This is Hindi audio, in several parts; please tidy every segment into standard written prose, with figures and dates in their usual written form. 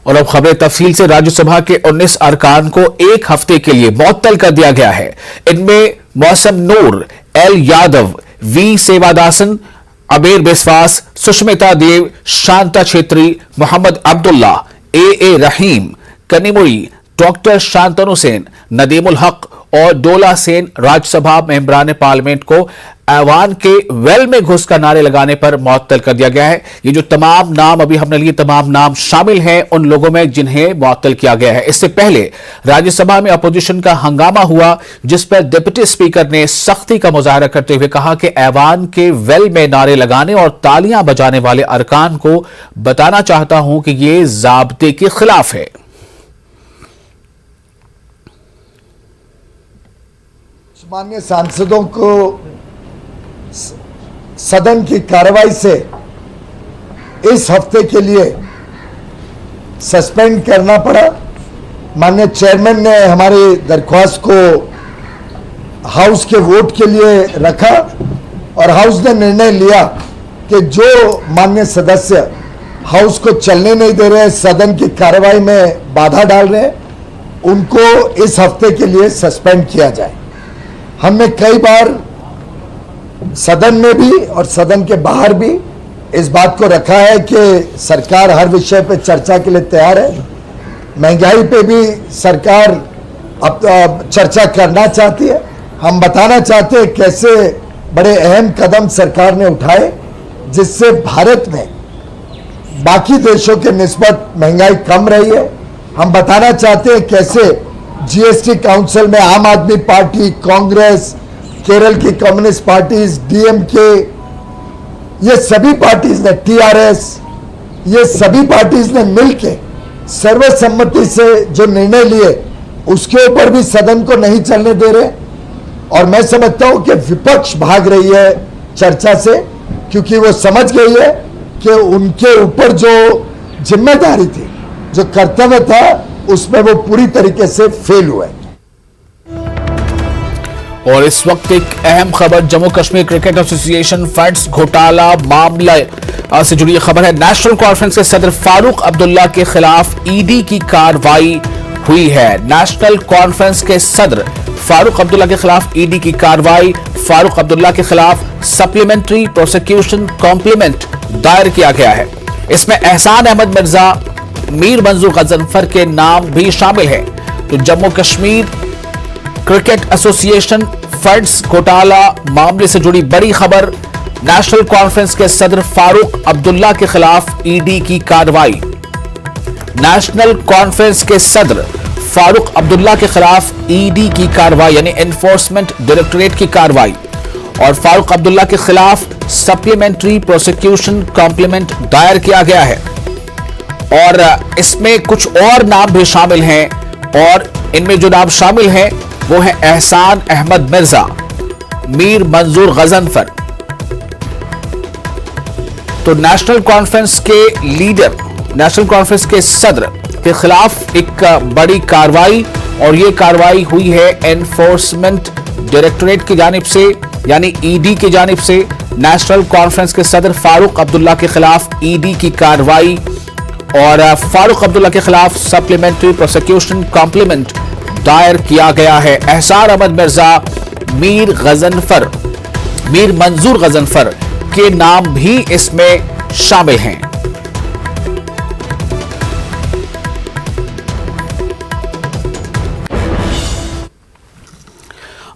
और अब खबरें तफसील से। राज्यसभा के 19 अरकान को एक हफ्ते के लिए मुअत्तल कर दिया गया है। इनमें मौसम नूर, एल यादव, वी सेवादासन, अबेर बिस्वास, सुष्मिता देव, शांता छेत्री, मोहम्मद अब्दुल्ला, ए रहीम, कनीमुई, डॉक्टर शांतनु सेन, नदीमुल हक और डोला सेन राज्यसभा मेंबरान पार्लियामेंट को ऐवान के वेल में घुसकर नारे लगाने पर मुअत्तल कर दिया गया है। ये जो तमाम नाम अभी हमने लिए, तमाम नाम शामिल हैं उन लोगों में जिन्हें मुअत्तल किया गया है। इससे पहले राज्यसभा में अपोजिशन का हंगामा हुआ, जिस पर डिप्टी स्पीकर ने सख्ती का मुजाहरा करते हुए कहा कि ऐवान के वेल में नारे लगाने और तालियां बजाने वाले अरकान को बताना चाहता हूं कि यह ज़ाब्ते के खिलाफ है। माननीय सांसदों को सदन की कार्रवाई से इस हफ्ते के लिए सस्पेंड करना पड़ा। माननीय चेयरमैन ने हमारी दरख्वास्त को हाउस के वोट के लिए रखा और हाउस ने निर्णय लिया कि जो माननीय सदस्य हाउस को चलने नहीं दे रहे, सदन की कार्रवाई में बाधा डाल रहे हैं, उनको इस हफ्ते के लिए सस्पेंड किया जाए। हमने कई बार सदन में भी और सदन के बाहर भी इस बात को रखा है कि सरकार हर विषय पर चर्चा के लिए तैयार है। महंगाई पे भी सरकार अब चर्चा करना चाहती है। हम बताना चाहते हैं कैसे बड़े अहम कदम सरकार ने उठाए जिससे भारत में बाकी देशों के निस्बत महंगाई कम रही है। हम बताना चाहते हैं कैसे जीएसटी काउंसिल में आम आदमी पार्टी, कांग्रेस, केरल की कम्युनिस्ट पार्टीज, डीएमके, ये सभी पार्टीज ने, टीआरएस, ये सभी पार्टीज ने मिलके सर्वसम्मति से जो निर्णय लिए उसके ऊपर भी सदन को नहीं चलने दे रहे। और मैं समझता हूं कि विपक्ष भाग रही है चर्चा से, क्योंकि वो समझ गई है कि उनके ऊपर जो जिम्मेदारी थी, जो कर्तव्य था, उसमें वो पूरी तरीके से फेल हुए। और इस वक्त एक अहम खबर Jammu Kashmir cricket association funds घोटाला मामला से जुड़ी खबर है। नेशनल कॉन्फ्रेंस के सदर फारूक अब्दुल्ला के खिलाफ ईडी की कार्रवाई हुई है। नेशनल कॉन्फ्रेंस के सदर फारूक अब्दुल्ला के खिलाफ ईडी की कार्रवाई। फारूक अब्दुल्ला के खिलाफ सप्लीमेंट्री प्रोसिक्यूशन कॉम्प्लीमेंट दायर किया गया है। इसमें एहसान अहमद मिर्जा, मीर मंजूर गजनफर के नाम भी शामिल हैं। तो Jammu Kashmir cricket association funds घोटाला मामले से जुड़ी बड़ी खबर। नेशनल कॉन्फ्रेंस के सदर फारूक अब्दुल्ला के खिलाफ ईडी की कार्रवाई। नेशनल कॉन्फ्रेंस के सदर फारूक अब्दुल्ला के खिलाफ ईडी की कार्रवाई यानी एनफोर्समेंट डायरेक्टोरेट की कार्रवाई। और फारूक अब्दुल्ला के खिलाफ सप्लीमेंट्री प्रोसिक्यूशन कॉम्प्लीमेंट दायर किया गया है। और इसमें कुछ और नाम भी शामिल हैं, और इनमें जो नाम शामिल हैं वो है एहसान अहमद मिर्जा, मीर मंजूर गजनफर। तो नेशनल कॉन्फ्रेंस के लीडर, नेशनल कॉन्फ्रेंस के सदर के खिलाफ एक बड़ी कार्रवाई, और ये कार्रवाई हुई है एनफोर्समेंट डायरेक्टोरेट की जानिब से यानी ईडी की जानिब से। नेशनल कॉन्फ्रेंस के सदर फारूक अब्दुल्ला के खिलाफ ईडी की कार्रवाई, और फारूक अब्दुल्ला के खिलाफ सप्लीमेंट्री प्रोसिक्यूशन कॉम्प्लीमेंट दायर किया गया है। एहसान अहमद मिर्जा, मीर मंजूर गजनफर के नाम भी इसमें शामिल हैं।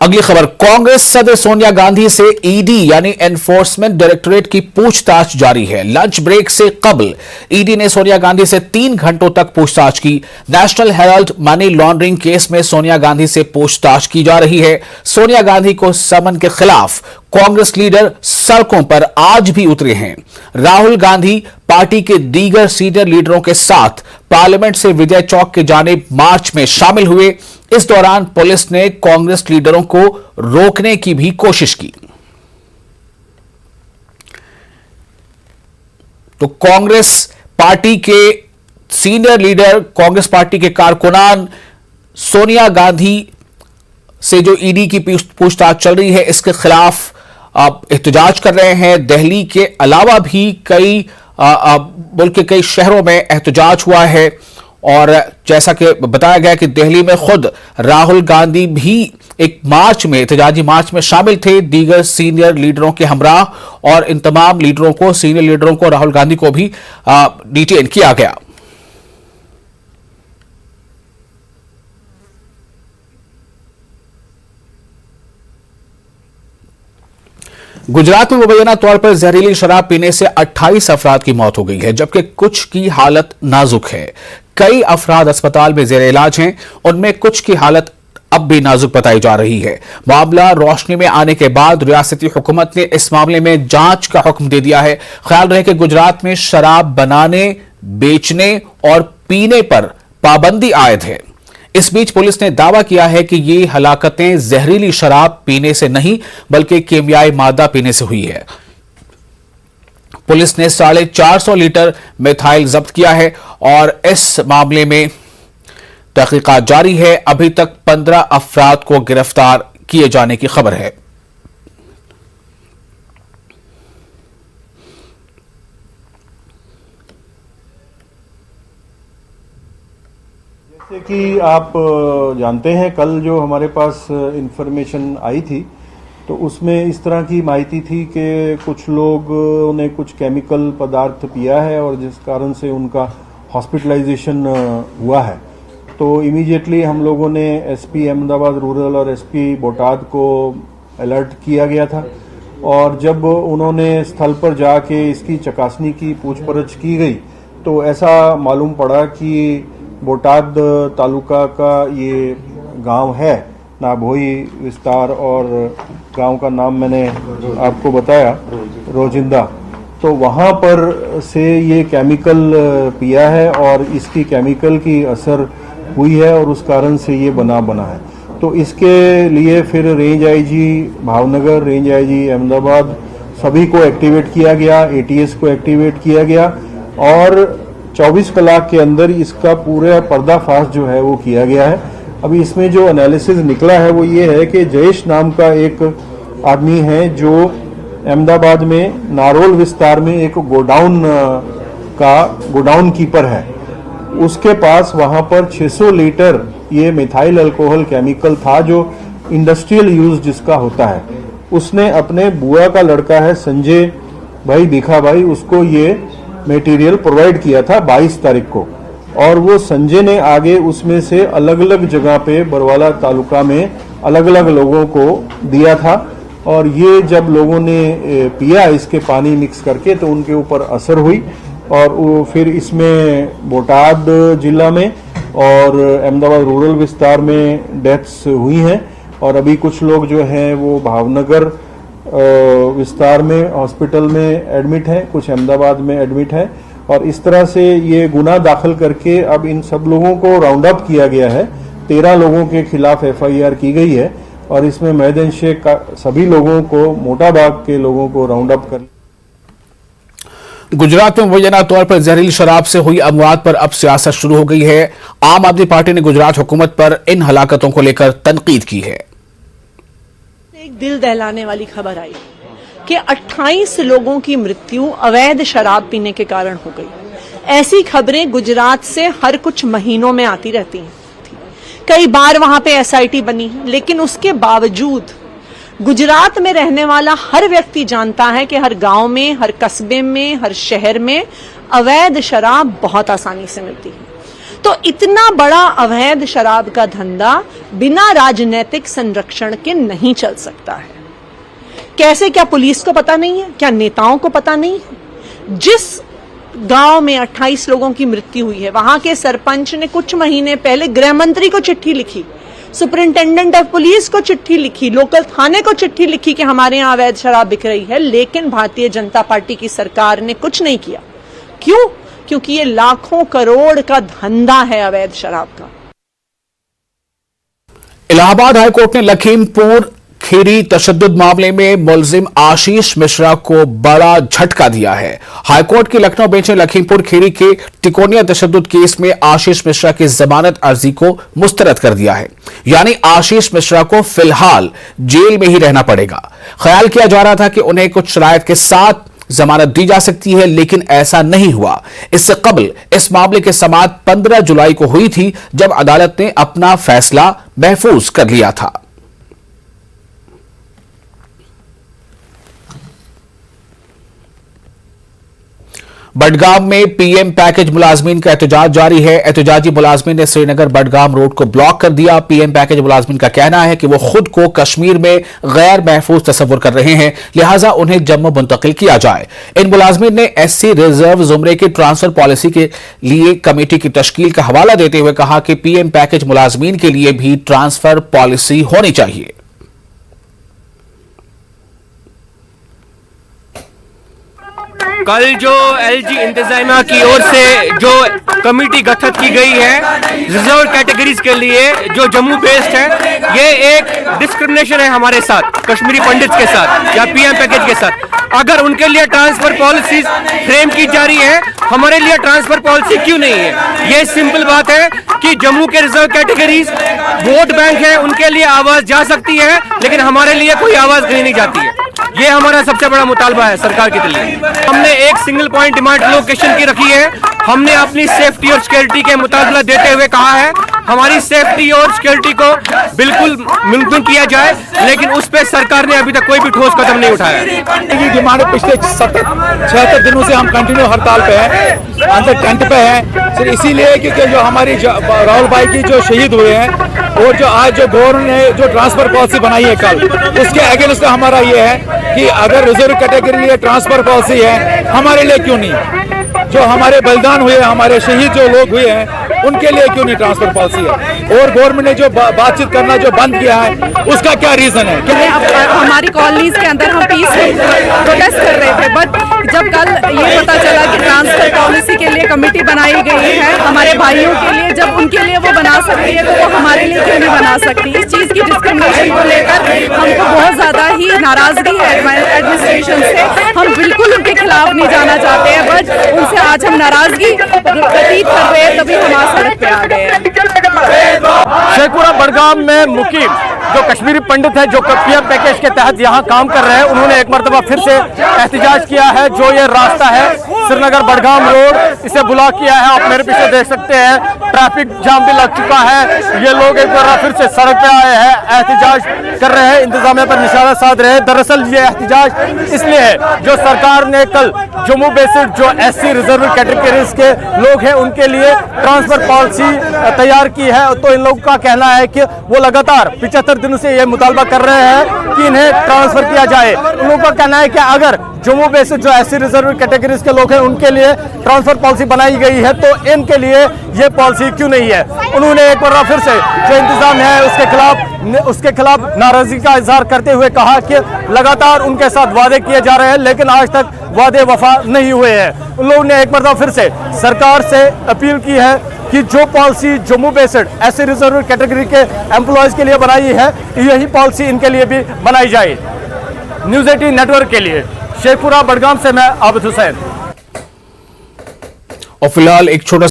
अगली खबर, कांग्रेस सदर सोनिया गांधी से ईडी यानी एनफोर्समेंट डायरेक्टोरेट की पूछताछ जारी है। लंच ब्रेक से कबल ईडी ने सोनिया गांधी से 3 घंटों तक पूछताछ की। National Herald money laundering case में सोनिया गांधी से पूछताछ की जा रही है। सोनिया गांधी को समन के खिलाफ कांग्रेस लीडर सड़कों पर आज भी उतरे हैं। राहुल गांधी पार्टी के दीगर सीनियर लीडरों के साथ पार्लियामेंट से विजय चौक के जानिब मार्च में शामिल हुए। इस दौरान पुलिस ने कांग्रेस लीडरों को रोकने की भी कोशिश की। तो कांग्रेस पार्टी के सीनियर लीडर, कांग्रेस पार्टी के कारकुनान सोनिया गांधी से जो ईडी की पूछताछ चल रही है, इसके खिलाफ एहतजाज कर रहे हैं। दिल्ली के अलावा भी कई मुल्क के कई शहरों में एहतजाज हुआ है और जैसा कि बताया गया कि दिल्ली में खुद राहुल गांधी भी एक मार्च में, एहतजाजी मार्च में शामिल थे। दीगर सीनियर लीडरों के हमराह और इन तमाम लीडरों को, सीनियर लीडरों को, राहुल गांधी को भी डिटेन किया गया। गुजरात में मुबैना तौर पर जहरीली शराब पीने से 28 अफराद की मौत हो गई है, जबकि कुछ की हालत नाजुक है। कई अफराद अस्पताल में जेर इलाज हैं, उनमें कुछ की हालत अब भी नाजुक बताई जा रही है। मामला रोशनी में आने के बाद रियासती हुकूमत ने इस मामले में जांच का हुक्म दे दिया है। ख्याल रहे कि गुजरात में शराब बनाने, बेचने और पीने पर पाबंदी आयद है। इस बीच पुलिस ने दावा किया है कि ये हलाकतें जहरीली शराब पीने से नहीं बल्कि कीमियाई मादा पीने से हुई है। पुलिस ने 450 लीटर मिथाइल जब्त किया है और इस मामले में तहकीकात जारी है। अभी तक 15 अफराद को गिरफ्तार किए जाने की खबर है। जैसे कि आप जानते हैं, कल जो हमारे पास इंफॉर्मेशन आई थी तो उसमें इस तरह की माहिती थी कि कुछ लोगों ने कुछ केमिकल पदार्थ पिया है और जिस कारण से उनका हॉस्पिटलाइजेशन हुआ है। तो इमीडिएटली हम लोगों ने एसपी अहमदाबाद रूरल और एसपी बोटाद को अलर्ट किया गया था और जब उन्होंने स्थल पर जाके इसकी चकासनी की, पूछपरछ की गई तो ऐसा मालूम पड़ा कि बोटाद तालुका का ये गांव है, नाभोई विस्तार, और गांव का नाम मैंने आपको बताया, रोजिंदा। तो वहां पर से ये केमिकल पिया है और इसकी केमिकल की असर हुई है और उस कारण से ये बना है। तो इसके लिए फिर range IG Bhavnagar, range IG Ahmedabad सभी को एक्टिवेट किया गया, एटीएस को एक्टिवेट किया गया और 24 कलाक के अंदर इसका पूरा पर्दाफाश जो है वो किया गया है। अभी इसमें जो एनालिसिस निकला है वो ये है कि जयेश नाम का एक आदमी है जो अहमदाबाद में नारोल विस्तार में एक गोडाउन कीपर है। उसके पास वहां पर 600 लीटर ये मिथाइल अल्कोहल केमिकल था जो इंडस्ट्रियल यूज जिसका होता है। उसने अपने बुआ का लड़का है संजय भाई दिखा भाई, उसको ये मटेरियल प्रोवाइड किया था 22 तारीख को और वो संजय ने आगे उसमें से अलग अलग जगह पे बरवाला तालुका में अलग अलग लोगों को दिया था और ये जब लोगों ने पिया इसके पानी मिक्स करके तो उनके ऊपर असर हुई और वो फिर इसमें बोटाद जिला में और अहमदाबाद रूरल विस्तार में डेथ्स हुई हैं और अभी कुछ लोग जो हैं वो भावनगर विस्तार में हॉस्पिटल में एडमिट हैं, कुछ अहमदाबाद में एडमिट हैं और इस तरह से ये गुना दाखिल करके अब इन सब लोगों को राउंड अप किया गया है। 13 लोगों के खिलाफ एफआईआर की गई है और इसमें महदन शेख सभी लोगों को, मोटा भाग के लोगों को राउंड अप कर। गुजरात में मुबैना तौर पर जहरीली शराब से हुई अमवात पर अब सियासत शुरू हो गई है। आम आदमी पार्टी ने गुजरात हुकूमत पर इन हलाकतों को लेकर तनकीद की है। एक दिल दहलाने वाली खबर आई कि 28 लोगों की मृत्यु अवैध शराब पीने के कारण हो गई। ऐसी खबरें गुजरात से हर कुछ महीनों में आती रहती हैं। कई बार वहां पे एसआईटी बनी, लेकिन उसके बावजूद गुजरात में रहने वाला हर व्यक्ति जानता है कि हर गांव में, हर कस्बे में, हर शहर में अवैध शराब बहुत आसानी से मिलती है। तो इतना बड़ा अवैध शराब का धंधा बिना राजनीतिक संरक्षण के नहीं चल सकता है। कैसे? क्या पुलिस को पता नहीं है? क्या नेताओं को पता नहीं है? जिस गांव में 28 लोगों की मृत्यु हुई है, वहां के सरपंच ने कुछ महीने पहले गृह मंत्री को चिट्ठी लिखी, सुपरिंटेंडेंट ऑफ पुलिस को चिट्ठी लिखी, लोकल थाने को चिट्ठी लिखी कि हमारे यहाँ अवैध शराब बिक रही है, लेकिन भारतीय जनता पार्टी की सरकार ने कुछ नहीं किया। क्यों? क्योंकि ये लाखों करोड़ का धंधा है अवैध शराब का। इलाहाबाद हाईकोर्ट ने लखीमपुर खीरी तशद्दुद मामले में मुलजिम आशीष मिश्रा को बड़ा झटका दिया है। हाईकोर्ट की लखनऊ बेंच ने लखीमपुर खीरी के तिकोनिया तशद्दुद केस में आशीष मिश्रा की जमानत अर्जी को मुस्तरद कर दिया है। यानी आशीष मिश्रा को फिलहाल जेल में ही रहना पड़ेगा। ख्याल किया जा रहा था कि उन्हें कुछ शराइत के साथ जमानत दी जा सकती है, लेकिन ऐसा नहीं हुआ। इससे कबल इस मामले की समाअत 15 जुलाई को हुई थी, जब अदालत ने अपना फैसला महफूज कर लिया था। बडगाम में पीएम पैकेज मुलाजमीन का एहतजाज जारी है। एहतजाजी मुलाजमीन ने श्रीनगर बडगाम रोड को ब्लॉक कर दिया। पीएम पैकेज मुलाजमीन का कहना है कि वो खुद को कश्मीर में गैर महफूज तस्वुर कर रहे हैं, लिहाजा उन्हें जम्मू मुंतकिल किया जाए। इन मुलाजमीन ने एससी रिजर्व जुमरे की ट्रांसफर पॉलिसी के लिए कमेटी की तश्कील का हवाला देते हुए कहा कि पीएम पैकेज मुलाजमीन के लिए भी ट्रांसफर पॉलिसी होनी चाहिए। कल जो एलजी इंतजामिया की ओर से जो कमेटी गठित की गई है रिजर्व कैटेगरीज के लिए जो जम्मू बेस्ड है, ये एक डिस्क्रिमिनेशन है हमारे साथ, कश्मीरी पंडित्स के साथ या पीएम पैकेज के साथ। अगर उनके लिए ट्रांसफर पॉलिसीज फ्रेम की जा रही है, हमारे लिए ट्रांसफर पॉलिसी क्यों नहीं है? ये सिंपल बात है कि जम्मू के रिजर्व कैटेगरीज वोट बैंक है, उनके लिए आवाज जा सकती है, लेकिन हमारे लिए कोई आवाज कहीं नहीं जाती है। ये हमारा सबसे बड़ा मुतालबा है सरकार के लिए। हमने एक सिंगल पॉइंट डिमांड लोकेशन की रखी है। हमने अपनी सेफ्टी और सिक्योरिटी के मुताबिक देते हुए कहा है हमारी सेफ्टी और सिक्योरिटी को बिल्कुल मुमकिन किया जाए, लेकिन उस पर सरकार ने अभी तक कोई भी ठोस कदम नहीं उठाया। ये डिमांड पिछले 76 दिनों से हम कंटिन्यू हड़ताल पे हैं, अंदर टेंट पे हैं, सिर्फ इसीलिए क्योंकि जो हमारी राहुल भाई की जो शहीद हुए हैं और जो आज जो गवर्नर ने जो ट्रांसफर पॉलिसी बनाई है कल, उसके अगेंस्ट हमारा ये है कि अगर रिजर्व कैटेगरी लिए ट्रांसफर पॉलिसी है, हमारे लिए क्यों नहीं? जो हमारे बलिदान हुए, हमारे शहीद जो लोग हुए हैं, उनके लिए क्यों नहीं ट्रांसफर पॉलिसी है? और गवर्नमेंट ने जो बातचीत करना जो बंद किया है, उसका क्या रीजन है? हमारी कॉलोनीज के अंदर हम पीसफुल प्रोटेस्ट कर रहे थे, बट जब कल ये पता चला कि ट्रांसफर पॉलिसी के लिए कमेटी बनाई गई है हमारे भाइयों के लिए, जब उनके लिए वो बना सकती है तो वो हमारे लिए क्यों नहीं बना सकती? इस चीज़ की डिस्क्रिमिनेशन को लेकर हमको बहुत ज़्यादा ही नाराजगी है एडमिनिस्ट्रेशन से। हम बिल्कुल उनके खिलाफ नहीं जाना चाहते हैं, बट उनसे आज हम नाराजगी प्रतीत कर रहे हैं, तभी हम आज सड़क पे आ गए हैं। शेखपुरा बडगाम में मुकीम जो कश्मीरी पंडित है, जो पीएम पैकेज के तहत यहाँ काम कर रहे हैं, उन्होंने एक मरतबा फिर से एहतजाज किया है। जो ये रास्ता है श्रीनगर बडगाम रोड, इसे ब्लॉक किया है। आप मेरे पीछे देख सकते हैं, ट्रैफिक जाम भी लग चुका है। ये लोग एक बार फिर से सड़क पे आए हैं, एहतजाज कर रहे हैं, इंतजामिया पर निशाना साध रहे हैं। दरअसल ये एहतजाज इसलिए है, जो सरकार ने कल जम्मू बेस्ड जो एससी रिजर्व कैटेगरीज के लोग हैं उनके लिए ट्रांसफर पॉलिसी तैयार की है, तो इन लोगों का कहना है कि वो लगातार 75 दिनों से ये मुतालबा कर रहे हैं कि इन्हें ट्रांसफर किया जाए। उन लोगों का कहना है कि अगर जम्मू बेस्ड जो एससी रिजर्व कैटेगरीज के लोग हैं उनके लिए ट्रांसफर पॉलिसी बनाई गई है, तो इनके लिए ये पॉलिसी क्यों नहीं है? उन्होंने एक बार फिर से जो इंतजाम है उसके खिलाफ नाराजगी का इजहार करते हुए कहा कि लगातार उनके साथ वादे किए जा रहे हैं, लेकिन आज तक वादे वफा नहीं हुए हैं। उन लोगों ने एक बार फिर से सरकार से अपील की है कि जो policy Jammu based SC reserve category के एम्प्लॉयज के लिए बनाई है, यही पॉलिसी इनके लिए भी बनाई जाए। न्यूज़ 18 नेटवर्क के लिए शेखपुरा बडगाम से मैं आबिद हुसैन। और फिलहाल एक छोटा